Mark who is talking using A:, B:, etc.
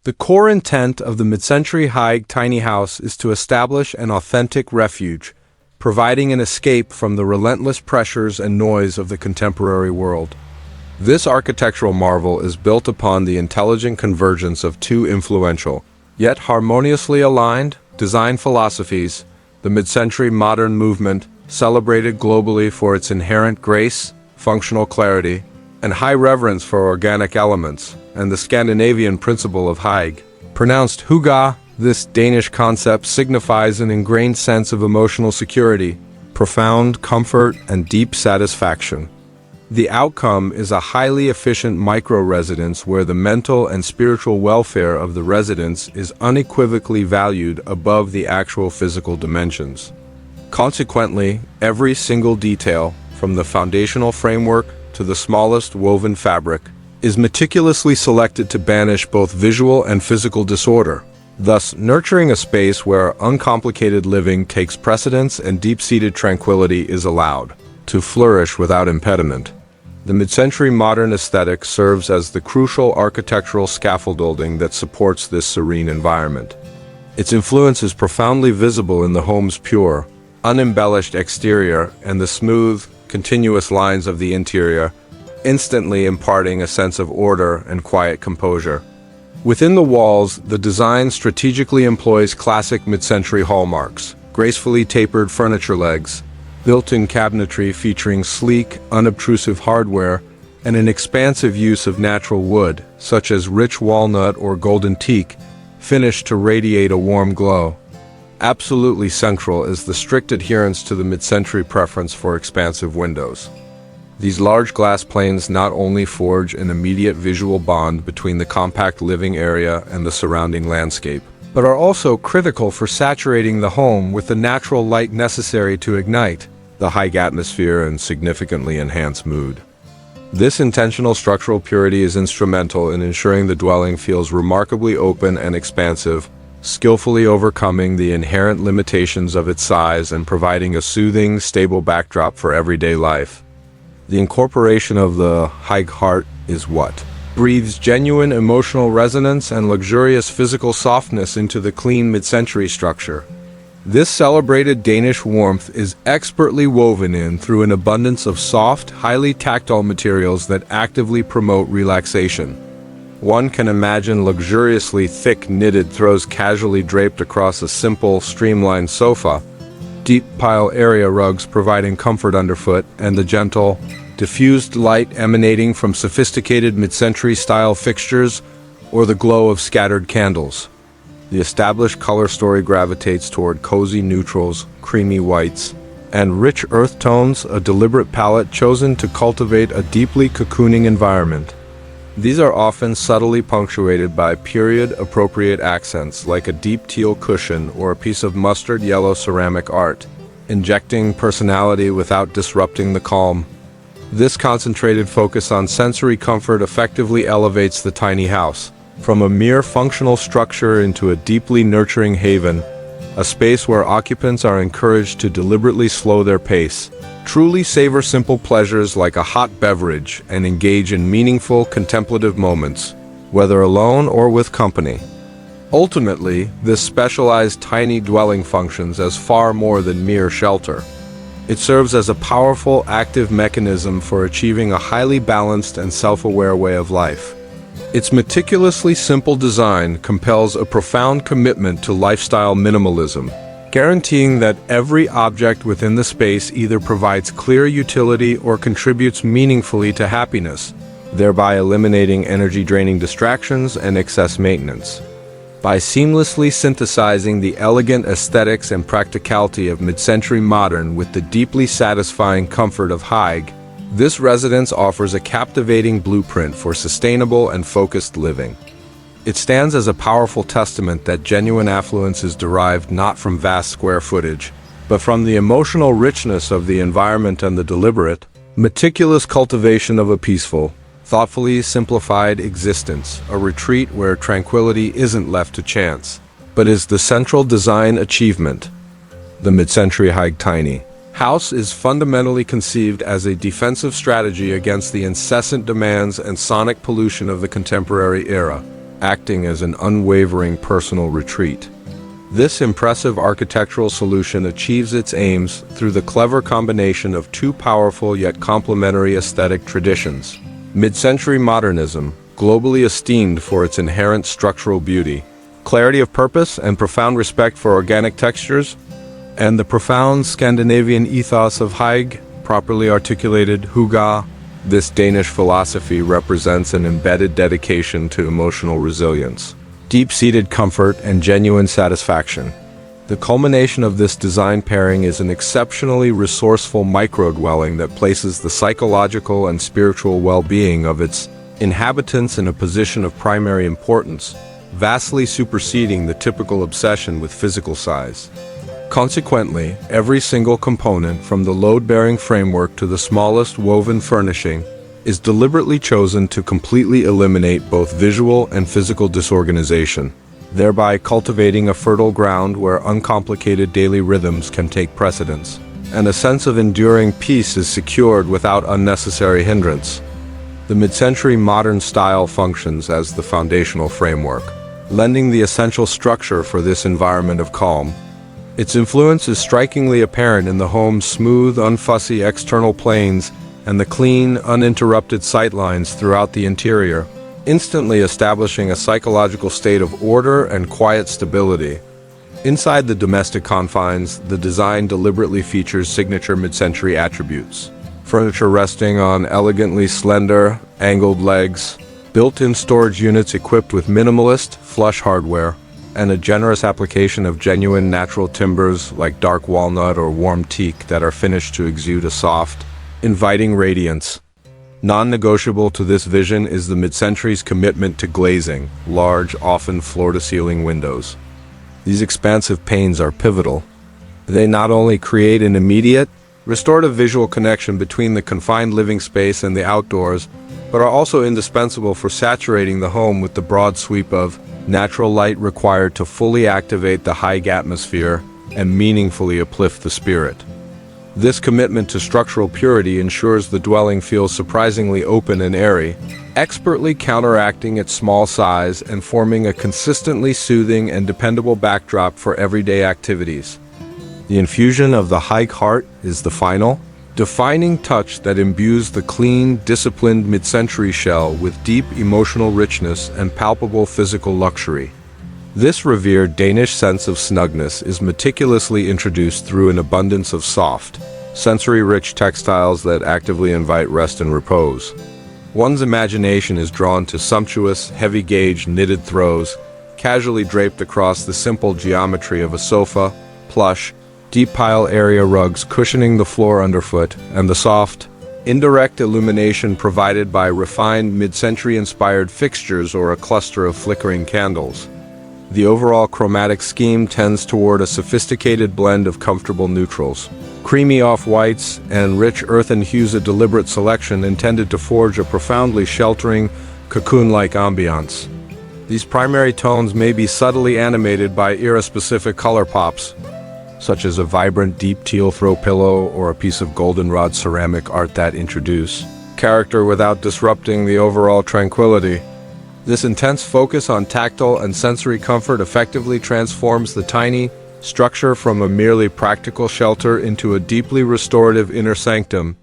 A: The core intent of the mid-century hygge tiny house is to establish an authentic refuge, providing an escape from the relentless pressures and noise of the contemporary world. This architectural marvel is built upon the intelligent convergence of two influential, yet harmoniously aligned, design philosophies: the mid-century modern movement, celebrated globally for its inherent grace, functional clarity, and high reverence for organic elements, and the Scandinavian principle of hygge, pronounced hygge. This Danish concept signifies an ingrained sense of emotional security, profound comfort, and deep satisfaction. The outcome is a highly efficient micro-residence where the mental and spiritual welfare of the residents is unequivocally valued above the actual physical dimensions. Consequently, every single detail, from the foundational framework to the smallest woven fabric, is meticulously selected to banish both visual and physical disorder, thus nurturing a space where uncomplicated living takes precedence and deep-seated tranquility is allowed to flourish without impediment. The mid-century modern aesthetic serves as the crucial architectural scaffolding that supports this serene environment. Its influence is profoundly visible in the home's pure, unembellished exterior and the smooth, continuous lines of the interior, instantly imparting a sense of order and quiet composure. Within the walls, the design strategically employs classic mid-century hallmarks: gracefully tapered furniture legs, built-in cabinetry featuring sleek, unobtrusive hardware, and an expansive use of natural wood, such as rich walnut or golden teak, finished to radiate a warm glow. Absolutely central is the strict adherence to the mid-century preference for expansive windows. These large glass panes not only forge an immediate visual bond between the compact living area and the surrounding landscape, but are also critical for saturating the home with the natural light necessary to ignite the hygge atmosphere and significantly enhance mood. This intentional structural purity is instrumental in ensuring the dwelling feels remarkably open and expansive, skillfully overcoming the inherent limitations of its size and providing a soothing, stable backdrop for everyday life. The incorporation of the hygge heart is what breathes genuine emotional resonance and luxurious physical softness into the clean mid-century structure. This celebrated Danish warmth is expertly woven in through an abundance of soft, highly tactile materials that actively promote relaxation. One can imagine luxuriously thick knitted throws casually draped across a simple, streamlined sofa, deep pile area rugs providing comfort underfoot, and the gentle, diffused light emanating from sophisticated mid-century style fixtures or the glow of scattered candles. The established color story gravitates toward cozy neutrals, creamy whites, and rich earth tones, a deliberate palette chosen to cultivate a deeply cocooning environment. These are often subtly punctuated by period-appropriate accents like a deep teal cushion or a piece of mustard yellow ceramic art, injecting personality without disrupting the calm. This concentrated focus on sensory comfort effectively elevates the tiny house from a mere functional structure into a deeply nurturing haven, a space where occupants are encouraged to deliberately slow their pace, truly savor simple pleasures like a hot beverage, and engage in meaningful contemplative moments, whether alone or with company. Ultimately, this specialized tiny dwelling functions as far more than mere shelter. It serves as a powerful, active mechanism for achieving a highly balanced and self-aware way of life. Its meticulously simple design compels a profound commitment to lifestyle minimalism, guaranteeing that every object within the space either provides clear utility or contributes meaningfully to happiness, thereby eliminating energy-draining distractions and excess maintenance. By seamlessly synthesizing the elegant aesthetics and practicality of mid-century modern with the deeply satisfying comfort of hygge, this residence offers a captivating blueprint for sustainable and focused living. It stands as a powerful testament that genuine affluence is derived not from vast square footage, but from the emotional richness of the environment and the deliberate, meticulous cultivation of a peaceful, thoughtfully simplified existence, a retreat where tranquility isn't left to chance, but is the central design achievement. The mid-century hygge tiny house is fundamentally conceived as a defensive strategy against the incessant demands and sonic pollution of the contemporary era. acting as an unwavering personal retreat. This impressive architectural solution achieves its aims through the clever combination of two powerful yet complementary aesthetic traditions. Mid-century modernism, globally esteemed for its inherent structural beauty, clarity of purpose, and profound respect for organic textures, and the profound Scandinavian ethos of hygge, properly articulated hygge. This Danish philosophy represents an embedded dedication to emotional resilience, deep-seated comfort, and genuine satisfaction. The culmination of this design pairing is an exceptionally resourceful micro-dwelling that places the psychological and spiritual well-being of its inhabitants in a position of primary importance, vastly superseding the typical obsession with physical size. Consequently, every single component, from the load-bearing framework to the smallest woven furnishing, is deliberately chosen to completely eliminate both visual and physical disorganization, thereby cultivating a fertile ground where uncomplicated daily rhythms can take precedence, and a sense of enduring peace is secured without unnecessary hindrance. The mid-century modern style functions as the foundational framework, lending the essential structure for this environment of calm. Its influence is strikingly apparent in the home's smooth, unfussy external planes and the clean, uninterrupted sightlines throughout the interior, instantly establishing a psychological state of order and quiet stability. Inside the domestic confines, the design deliberately features signature mid-century attributes. Furniture resting on elegantly slender, angled legs, built-in storage units equipped with minimalist, flush hardware, and a generous application of genuine natural timbers like dark walnut or warm teak that are finished to exude a soft, inviting radiance. Non-negotiable to this vision is the mid-century's commitment to glazing, large, often floor-to-ceiling windows. These expansive panes are pivotal. They not only create an immediate, restorative visual connection between the confined living space and the outdoors, but are also indispensable for saturating the home with the broad sweep of natural light required to fully activate the hygge atmosphere and meaningfully uplift the spirit. This commitment to structural purity ensures the dwelling feels surprisingly open and airy, expertly counteracting its small size and forming a consistently soothing and dependable backdrop for everyday activities. The infusion of the hygge heart is the final, defining touch that imbues the clean, disciplined mid-century shell with deep emotional richness and palpable physical luxury. This revered Danish sense of snugness is meticulously introduced through an abundance of soft, sensory-rich textiles that actively invite rest and repose. One's imagination is drawn to sumptuous, heavy-gauge knitted throws, casually draped across the simple geometry of a sofa, plush, deep pile area rugs cushioning the floor underfoot, and the soft, indirect illumination provided by refined mid-century inspired fixtures or a cluster of flickering candles. The overall chromatic scheme tends toward a sophisticated blend of comfortable neutrals, creamy off-whites, and rich earthen hues, a deliberate selection intended to forge a profoundly sheltering, cocoon-like ambiance. These primary tones may be subtly animated by era-specific color pops, such as a vibrant deep teal throw pillow or a piece of goldenrod ceramic art that introduce character without disrupting the overall tranquility. This intense focus on tactile and sensory comfort effectively transforms the tiny structure from a merely practical shelter into a deeply restorative inner sanctum,